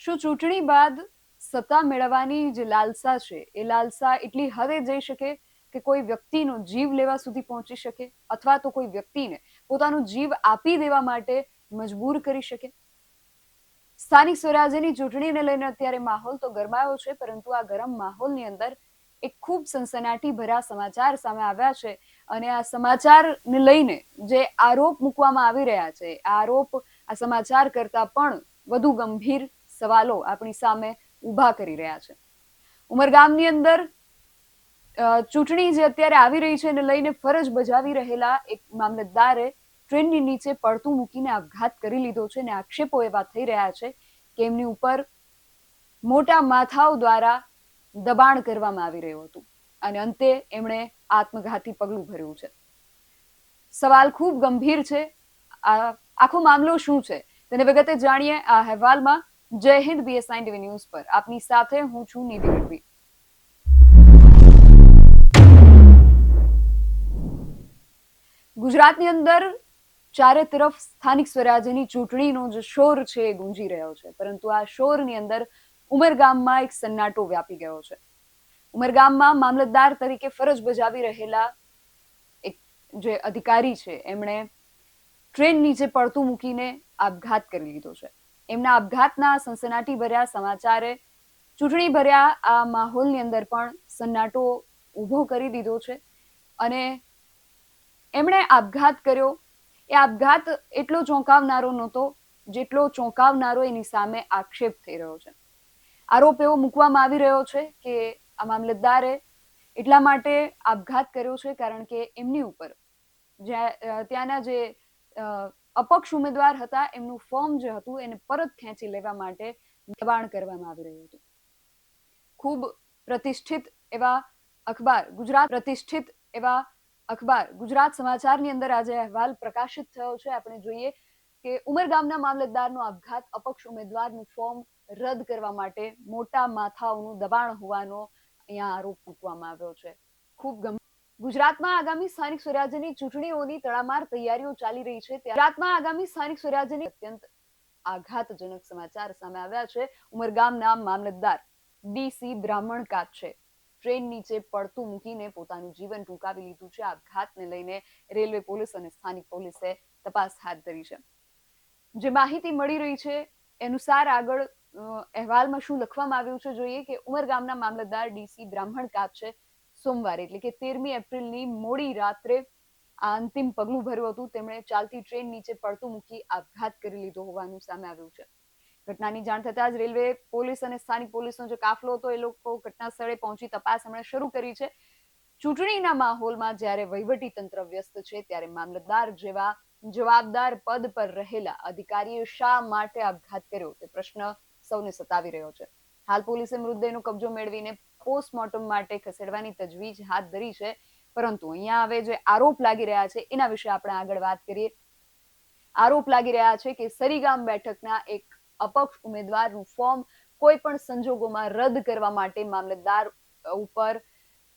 શું ચૂંટણી બાદ સત્તા મેળવવાની જે લાલસા છે એ લાલસા એટલી હદે જઈ શકે કે કોઈ વ્યક્તિનો જીવ લેવા સુધી પહોંચી શકે અથવા તો કોઈ વ્યક્તિને પોતાનો જીવ આપી દેવા માટે મજબૂર કરી શકે? સ્થાનિક સ્વરાજ્યની ચૂંટણીને લઈને અત્યારે માહોલ તો ગરમાયો છે, પરંતુ આ ગરમ માહોલની અંદર એક ખૂબ સનસનાટી ભર્યા સમાચાર સામે આવ્યા છે. અને આ સમાચારને લઈને જે આરોપ મૂકવામાં આવી રહ્યા છે, આ આરોપ આ સમાચાર કરતા પણ વધુ ગંભીર સવાલો આપણી સામે ઊભા કરી રહ્યા છે. ઉમરગામની અંદર ચૂંટણી જે અત્યારે આવી રહી છે એને લઈને ફરજ બજાવી રહેલા એક મામલતદારે ટ્રેનની નીચે પડતું મૂકીને આપઘાત કરી લીધો છે અને આક્ષેપો એવા થઈ રહ્યા છે કે એમની ઉપર મોટા માથાઓ દ્વારા દબાણ કરવામાં આવી રહ્યું હતું અને અંતે એમણે આત્મઘાતી પગલું ભર્યું છે. સવાલ ખૂબ ગંભીર છે. આ આખો મામલો શું છે તેને વિગતે જાણીએ આ અહેવાલમાં. જય હિન્દ, BSI ટીવી ન્યૂઝ પર આપની સાથે હું છું નિધિ ગઢવી. ગુજરાતની અંદર ચારે તરફ સ્થાનિક સ્વરાજ્યની ચૂંટણીનો જે શોર છે એ ગુંજી રહ્યો છે, પરંતુ આ શોરની અંદર ઉમરગામમાં એક સન્નાટો વ્યાપી ગયો છે. ઉમરગામમાં મામલતદાર તરીકે ફરજ બજાવી રહેલા એક જે અધિકારી છે એમણે ટ્રેન નીચે પડતું મૂકીને આપઘાત કરી લીધો છે. એમના આપઘાતના સનસનાટી ભર્યા સમાચારે ચૂંટણી ભર્યા આ માહોલની અંદર પણ સન્નાટો ઊભો કરી દીધો છે અને એમણે આપઘાત કર્યો. એ આપઘાત એટલો ચોંકાવનારો નહોતો જેટલો ચોંકાવનારો એની સામે આક્ષેપ થઈ રહ્યો છે. આરોપ એવો મૂકવામાં આવી રહ્યો છે કે આ મામલતદારે એટલા માટે આપઘાત કર્યો છે કારણ કે એમની ઉપર ત્યાંના જે અપક્ષ ઉમેદવાર હતા એમનું ફોર્મ જે હતું એને પરત ખેંચી લેવા માટે દબાણ કરવામાં આવી રહ્યું હતું. ખૂબ પ્રતિષ્ઠિત એવા અખબાર ગુજરાત સમાચારની અંદર આજે અહેવાલ પ્રકાશિત થયો છે. આપણે જોઈએ કે ઉમરગામના મામલતદારનો આપઘાત અપક્ષ ઉમેદવારનું ફોર્મ રદ કરવા માટે મોટા માથાઓનું દબાણ હોવાનો અહીંયા આરોપ મૂકવામાં આવ્યો છે. ખૂબ ગંભીર. ગુજરાતમાં આગામી સ્થાનિક સ્વરાજ્યની ચૂંટણીઓની તડામાર તૈયારીઓ ચાલી રહી છે. ગુજરાતમાં આગામી સ્થાનિક સ્વરાજ્યની અત્યંત આઘાતજનક સમાચાર સામે આવ્યા છે. ઉમરગામના મામલતદાર DC બ્રાહ્મણ કાછે ટ્રેન નીચે પડતું મૂકીને પોતાનું જીવન ટૂંકાવી લીધું છે. આપઘાતને લઈને રેલવે પોલીસ અને સ્થાનિક પોલીસે તપાસ હાથ ધરી છે. જે માહિતી મળી રહી છે અનુસાર આગળ અહેવાલમાં શું લખવામાં આવ્યું છે જોઈએ કે ઉમરગામના મામલતદાર DC બ્રાહ્મણ કાછે સોમવારે એટલે કે 13મી એપ્રિલની મોડી રાત્રે આ અંતિમ પગલું ભર્યું હતું. તેમણે ચાલતી ટ્રેન નીચે પડતું મૂકી આપઘાત કરી લીધો હોવાનું સામે આવ્યું છે. ઘટનાની જાણ થતાં જ રેલવે પોલીસ અને સ્થાનિક પોલીસનો જે કાફલો હતો એ લોકો ઘટના સ્થળે પહોંચી તપાસ એમણે શરૂ કરી છે. ચૂંટણીના માહોલમાં જ્યારે વહીવટી તંત્ર વ્યસ્ત છે ત્યારે મામલતદાર જેવા જવાબદાર પદ પર રહેલા અધિકારીએ શા માટે આપઘાત કર્યો તે પ્રશ્ન સૌને સતાવી રહ્યો છે. હાલ પોલીસે મૃતદેહનો કબજો મેળવીને પોસ્ટમોર્ટમ માટે ખસેડવાની તજવીજ હાથ ધરી છે. પરંતુ અહીંયા હવે જે આરોપ લાગી રહ્યા છે એના વિશે આપણે આગળ વાત કરીએ. આરોપ લાગી રહ્યા છે કે સરીગામ બેઠકના એક અપક્ષ ઉમેદવારનું ફોર્મ કોઈ પણ સંજોગોમાં રદ કરવા માટે મામલતદાર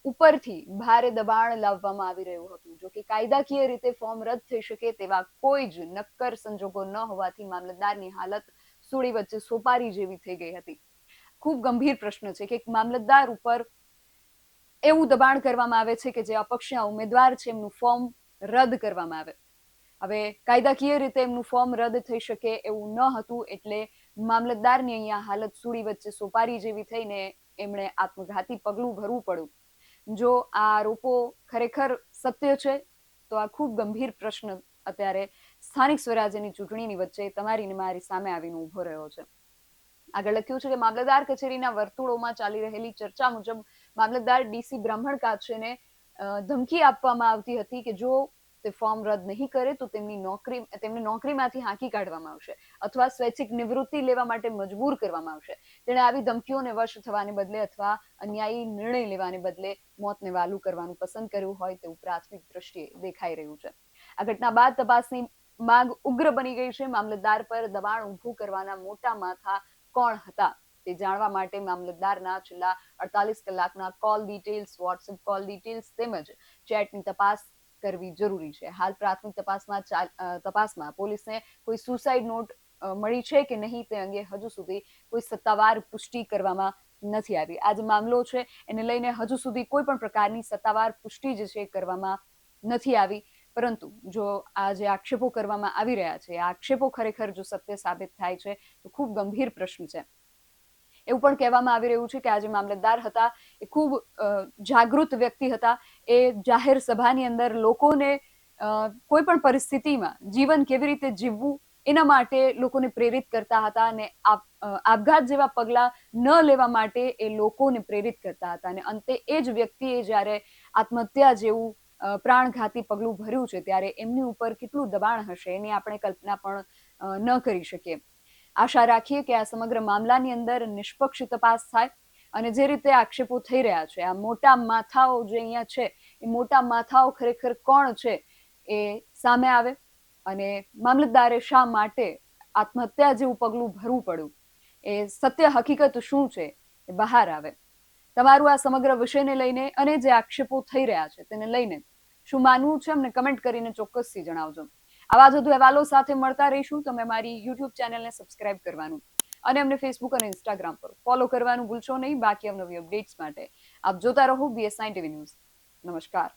ઉપરથી ભારે દબાણ લાવવામાં આવી રહ્યું હતું. જો કે કાયદાકીય રીતે ફોર્મ રદ થઈ શકે તેવા કોઈ જ નક્કર સંજોગો ન હોવાથી મામલતદારની હાલત સૂળી વચ્ચે સોપારી જેવી થઈ ગઈ હતી. ખૂબ ગંભીર પ્રશ્ન છે કે મામલતદાર ઉપર એવું દબાણ કરવામાં આવે છે કે જે અપક્ષના ઉમેદવાર છે એમનું ફોર્મ રદ કરવામાં આવે. હવે કાયદાકીય રીતે એમનું ફોર્મ રદ થઈ શકે એવું ન હતું એટલે મામલતદારની અહીંયા હાલત સૂળી વચ્ચે સોપારી જેવી થઈને એમણે આત્મઘાતી પગલું ભરવું પડ્યું. જો આ આરોપો ખરેખર સત્ય છે તો આ ખૂબ ગંભીર પ્રશ્ન અત્યારે સ્થાનિક સ્વરાજ્યની ચૂંટણીની વચ્ચે તમારી ને મારી સામે આવીને ઊભો રહ્યો છે. આગળ લખ્યું છે કે મામલતદાર કચેરીના વર્તુળોમાં ચાલી રહેલી ચર્ચા મુજબ મામલતદાર DC બ્રાહ્મણ કાછેને ધમકી આપવામાં આવતી હતી કે જો તે ફોર્મ રદ નહીં કરે તો તેમને નોકરીમાંથી હાંકી કાઢવામાં આવશે અથવા સ્વૈચ્છિક નિવૃત્તિ લેવા માટે મજબૂર કરવામાં આવશે. તેણે આવી ધમકીઓને વશ થવાને બદલે અથવા અન્યાયી નિર્ણય લેવાને બદલે મોતને વાલું કરવાનું પસંદ કર્યું હોય તેવું પ્રાથમિક દ્રષ્ટિએ દેખાઈ રહ્યું છે. આ ઘટના બાદ તપાસની માંગ ઉગ્ર બની ગઈ છે. મામલતદાર પર દબાણ ઊભું કરવાના મોટા માથા કોણ હતા તે જાણવા માટે મામલતદારના છેલ્લા 48 કલાકના call details, WhatsApp call details તેમજ ચેટની તપાસ કરવી જરૂરી છે. હાલ પ્રાથમિક તપાસમાં પોલીસને કોઈ સુસાઇડ નોટ મળી છે કે નહીં તે અંગે હજુ સુધી કોઈ સત્તાવાર પુષ્ટિ કરવામાં નથી આવી. આ જે મામલો છે એને લઈને હજુ સુધી કોઈ પણ પ્રકારની સત્તાવાર પુષ્ટિ જે છે કરવામાં નથી આવી. પરંતુ જો આ જે આક્ષેપો કરવામાં આવી રહ્યા છે, આ આક્ષેપો ખરેખર જો સત્ય સાબિત થાય છે તો ખૂબ ગંભીર પ્રશ્ન છે. એવું પણ કહેવામાં આવી રહ્યું છે કે આ જે મામલતદાર હતા એ ખૂબ જાગૃત વ્યક્તિ હતા. એ જાહેર સભાની અંદર લોકોને કોઈ પણ પરિસ્થિતિમાં જીવન કેવી રીતે જીવવું એના માટે લોકોને પ્રેરિત કરતા હતા અને આપઘાત જેવા પગલાં ન લેવા માટે એ લોકોને પ્રેરિત કરતા હતા. અને અંતે એ જ વ્યક્તિએ જ્યારે આત્મહત્યા જેવું પ્રાણઘાતી પગલું ભર્યું છે ત્યારે એમની ઉપર કેટલું દબાણ હશે એની આપણે કલ્પના પણ ન કરી શકીએ. આશા રાખીએ કે આ સમગ્ર મામલાની અંદર નિષ્પક્ષ તપાસ થાય અને જે રીતે આક્ષેપો થઈ રહ્યા છે, આ મોટા માથાઓ જે અહીંયા છે એ મોટા માથાઓ ખરેખર કોણ છે એ સામે આવે અને મામલતદારે શા માટે આત્મહત્યા જેવું પગલું ભરવું પડ્યું એ સત્ય હકીકત શું છે એ બહાર આવે. તમારું આ સમગ્ર વિષયને લઈને અને જે આક્ષેપો થઈ રહ્યા છે તેને લઈને શું માનવું છે અમને કમેન્ટ કરીને ચોક્કસથી જણાવજો. આવા જ વધુ અહેવાલો સાથે મળતા રહીશું. તમે મારી યુટ્યુબ ચેનલને સબસ્ક્રાઇબ કરવાનું અને અમને ફેસબુક અને ઇન્સ્ટાગ્રામ પર ફોલો કરવાનું ભૂલશો નહીં. બાકી અવનવી અપડેટ્સ માટે આપ જોતા રહો BS9 TV ન્યૂઝ. નમસ્કાર.